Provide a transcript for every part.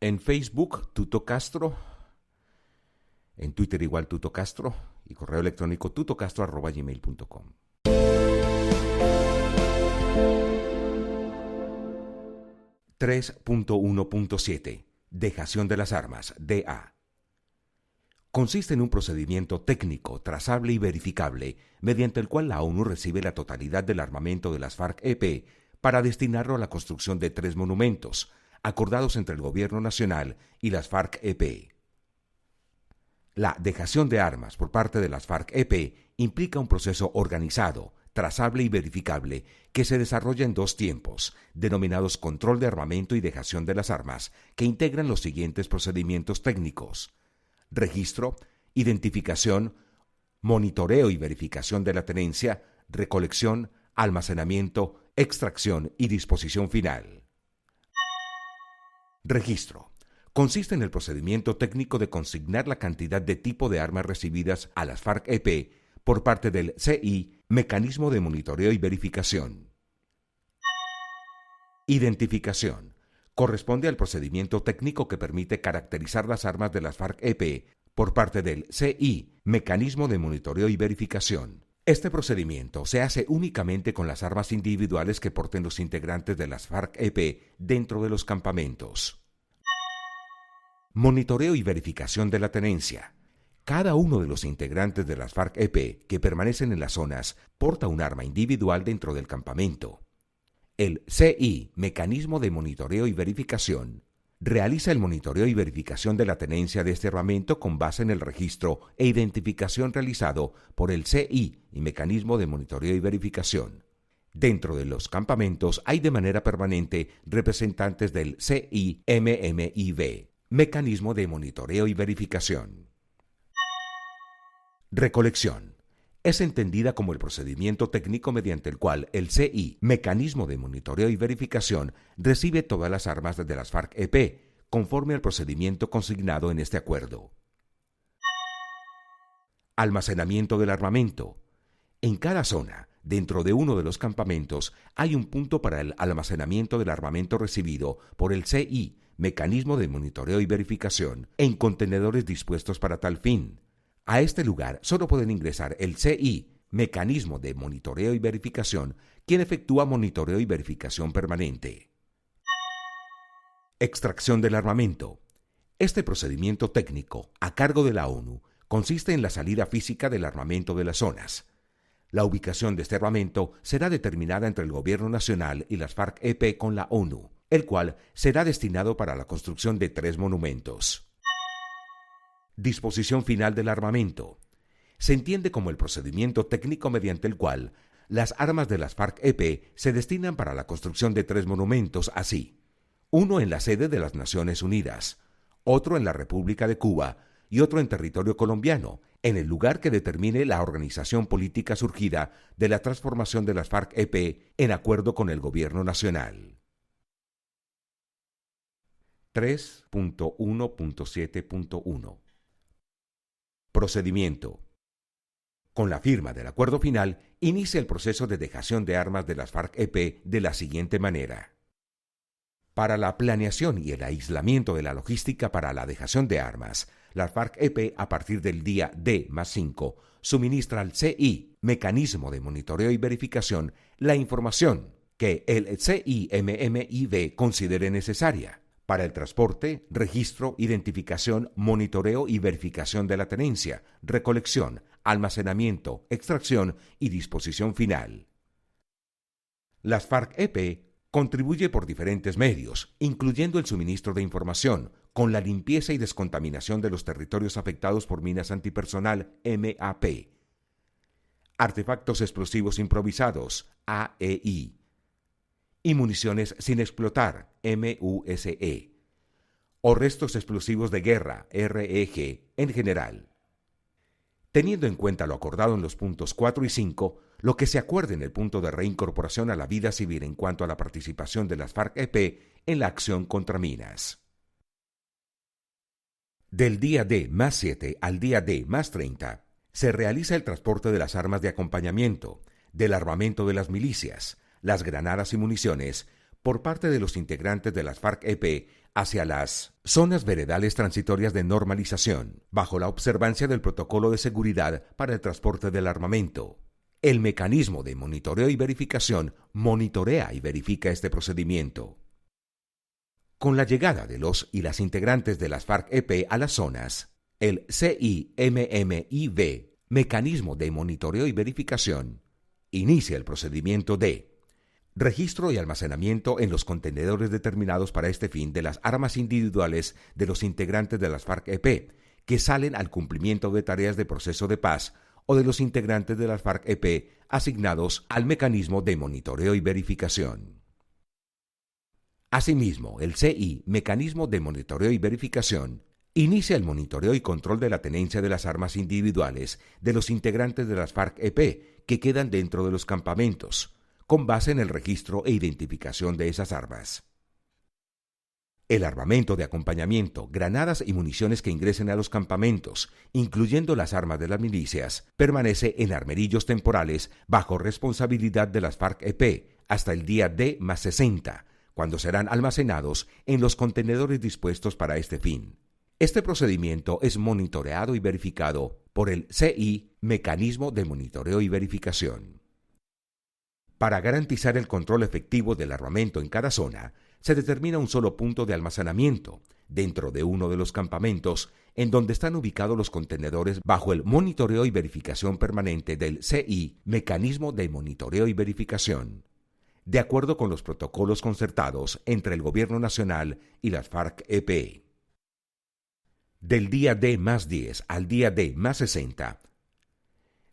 En Facebook, Tuto Castro. En Twitter igual Tuto Castro. Y correo electrónico tutocastro@gmail.com. 3.1.7 Dejación de las armas, DA. Consiste en un procedimiento técnico, trazable y verificable, mediante el cual la ONU recibe la totalidad del armamento de las FARC-EP para destinarlo a la construcción de 3 monumentos, acordados entre el Gobierno Nacional y las FARC-EP. La dejación de armas por parte de las FARC-EP implica un proceso organizado, trazable y verificable que se desarrolla en 2 tiempos, denominados control de armamento y dejación de las armas, que integran los siguientes procedimientos técnicos: registro, identificación, monitoreo y verificación de la tenencia, recolección, almacenamiento, extracción y disposición final. Registro. Consiste en el procedimiento técnico de consignar la cantidad de tipo de armas recibidas a las FARC-EP por parte del CI, Mecanismo de Monitoreo y Verificación. Identificación. Corresponde al procedimiento técnico que permite caracterizar las armas de las FARC-EP por parte del CI, Mecanismo de Monitoreo y Verificación. Este procedimiento se hace únicamente con las armas individuales que porten los integrantes de las FARC-EP dentro de los campamentos. Monitoreo y verificación de la tenencia. Cada uno de los integrantes de las FARC-EP que permanecen en las zonas porta un arma individual dentro del campamento. El CI, Mecanismo de Monitoreo y Verificación, realiza el monitoreo y verificación de la tenencia de este armamento con base en el registro e identificación realizado por el CI y Mecanismo de Monitoreo y Verificación. Dentro de los campamentos hay de manera permanente representantes del CI-MMIV, Mecanismo de Monitoreo y Verificación. Recolección. Es entendida como el procedimiento técnico mediante el cual el CI, Mecanismo de Monitoreo y Verificación, recibe todas las armas de las FARC-EP, conforme al procedimiento consignado en este acuerdo. Almacenamiento del armamento. En cada zona, dentro de uno de los campamentos, hay un punto para el almacenamiento del armamento recibido por el CI, Mecanismo de Monitoreo y Verificación, en contenedores dispuestos para tal fin. A este lugar solo pueden ingresar el CI, Mecanismo de Monitoreo y Verificación, quien efectúa monitoreo y verificación permanente. Extracción del armamento. Este procedimiento técnico, a cargo de la ONU, consiste en la salida física del armamento de las zonas. La ubicación de este armamento será determinada entre el Gobierno Nacional y las FARC-EP con la ONU, el cual será destinado para la construcción de 3 monumentos. Disposición final del armamento. Se entiende como el procedimiento técnico mediante el cual las armas de las FARC-EP se destinan para la construcción de 3 monumentos así: uno en la sede de las Naciones Unidas, otro en la República de Cuba y otro en territorio colombiano, en el lugar que determine la organización política surgida de la transformación de las FARC-EP en acuerdo con el Gobierno Nacional. 3.1.7.1 Procedimiento. Con la firma del acuerdo final, inicia el proceso de dejación de armas de las FARC-EP de la siguiente manera. Para la planeación y el aislamiento de la logística para la dejación de armas, las FARC-EP, a partir del día D+5, suministra al CI, Mecanismo de Monitoreo y Verificación, la información que el CI-MMIV considere necesaria para el transporte, registro, identificación, monitoreo y verificación de la tenencia, recolección, almacenamiento, extracción y disposición final. Las FARC-EP contribuye por diferentes medios, incluyendo el suministro de información, con la limpieza y descontaminación de los territorios afectados por minas antipersonal MAP, artefactos explosivos improvisados AEI, y municiones sin explotar, MUSE, o restos explosivos de guerra, REG, en general. Teniendo en cuenta lo acordado en los puntos 4 y 5, lo que se acuerde en el punto de reincorporación a la vida civil en cuanto a la participación de las FARC-EP en la acción contra minas. Del día D+7 al día D+30, se realiza el transporte de las armas de acompañamiento, del armamento de las milicias, las granadas y municiones, por parte de los integrantes de las FARC-EP hacia las zonas veredales transitorias de normalización, bajo la observancia del protocolo de seguridad para el transporte del armamento. El mecanismo de monitoreo y verificación monitorea y verifica este procedimiento. Con la llegada de los y las integrantes de las FARC-EP a las zonas, el CIMMIV, mecanismo de monitoreo y verificación, inicia el procedimiento de registro y almacenamiento en los contenedores determinados para este fin de las armas individuales de los integrantes de las FARC-EP que salen al cumplimiento de tareas de proceso de paz o de los integrantes de las FARC-EP asignados al mecanismo de monitoreo y verificación. Asimismo, el CI, mecanismo de monitoreo y verificación, inicia el monitoreo y control de la tenencia de las armas individuales de los integrantes de las FARC-EP que quedan dentro de los campamentos, con base en el registro e identificación de esas armas. El armamento de acompañamiento, granadas y municiones que ingresen a los campamentos, incluyendo las armas de las milicias, permanece en armerillos temporales bajo responsabilidad de las FARC-EP hasta el día D+60, cuando serán almacenados en los contenedores dispuestos para este fin. Este procedimiento es monitoreado y verificado por el CI, mecanismo de monitoreo y verificación. Para garantizar el control efectivo del armamento en cada zona, se determina un solo punto de almacenamiento dentro de uno de los campamentos en donde están ubicados los contenedores bajo el monitoreo y verificación permanente del CI, mecanismo de monitoreo y verificación, de acuerdo con los protocolos concertados entre el Gobierno Nacional y las FARC-EP. Del día D+10 al día D+60,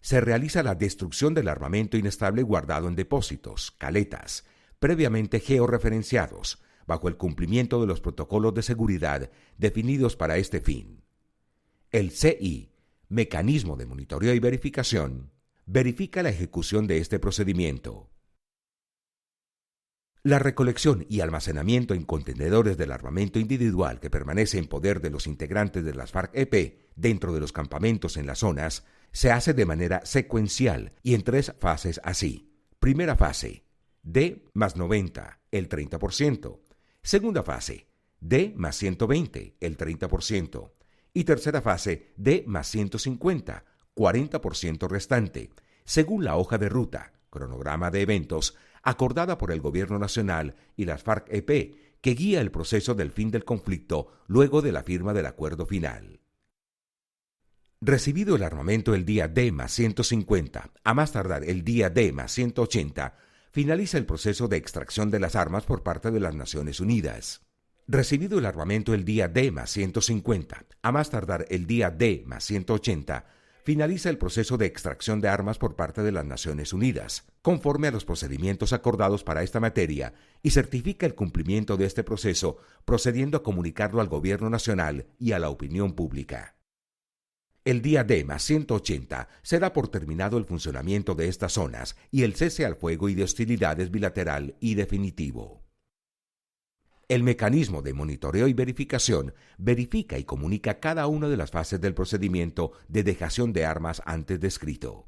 se realiza la destrucción del armamento inestable guardado en depósitos, caletas, previamente georreferenciados, bajo el cumplimiento de los protocolos de seguridad definidos para este fin. El CI, mecanismo de monitoreo y verificación, verifica la ejecución de este procedimiento. La recolección y almacenamiento en contenedores del armamento individual que permanece en poder de los integrantes de las FARC-EP dentro de los campamentos en las zonas se hace de manera secuencial y en 3 fases así. Primera fase, D+90, el 30%. Segunda fase, D+120, el 30%. Y tercera fase, D+150, 40% restante, según la hoja de ruta, cronograma de eventos, acordada por el Gobierno Nacional y las FARC-EP, que guía el proceso del fin del conflicto luego de la firma del acuerdo final. Recibido el armamento el día D+150, a más tardar el día D+180, finaliza el proceso de extracción de las armas por parte de las Naciones Unidas. Recibido el armamento el día D+150, a más tardar el día D+180, finaliza el proceso de extracción de armas por parte de las Naciones Unidas, conforme a los procedimientos acordados para esta materia, y certifica el cumplimiento de este proceso, procediendo a comunicarlo al Gobierno Nacional y a la opinión pública. El día D+180 se da por terminado el funcionamiento de estas zonas y el cese al fuego y de hostilidades bilateral y definitivo. El mecanismo de monitoreo y verificación verifica y comunica cada una de las fases del procedimiento de dejación de armas antes descrito.